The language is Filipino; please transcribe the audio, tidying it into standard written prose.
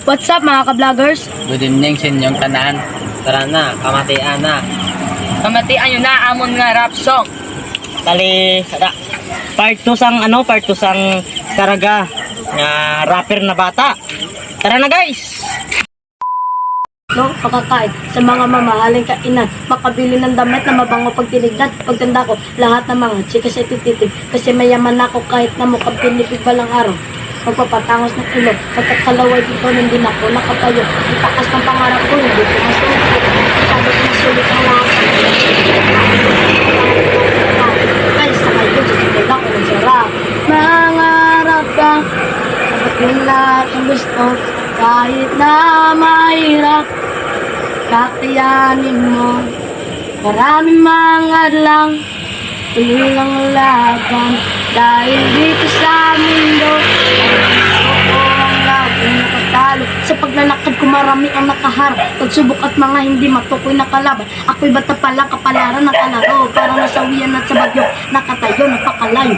What's up mga ka-vloggers? Good evening sa inyong tanan. Tara na, kamatian na. Kamatian nyo na amon nga rap song. Tali, sada. Part 2 sang Karaga nga rapper na bata. Tara na guys. No, pakakain sa mga mamahaling kainan, makabili ng damit na mabango pag tinignan. Pagtanda ko, lahat ng mga chika sa tititig, kasi mayaman ako kahit na mukhang pinipig balang araw. Magpapatangos ng ilog, pagkakalaway dito hindi na ako nakatayo. Itakas ng pangarap ko, hindi ko masulit. Sabi ko masulit ang lahat. Ay, sa kayo, susunod ako ng sarap. Mangarap ka, dapat yun lahat ang gusto. Kahit na mahirap, kakayanin mo. Maraming mga lang, tuloy lang laban. Dahil dito sa mundo, ako ang laging nakatalo. Sa paglalakad ko marami ang nakaharap. Pagsubok at mga hindi matukoy na kalaban. Ako'y bata pa lang kapalaran ng kalaro. Para nasawian at sa bagyo, nakatayo, napakalayo.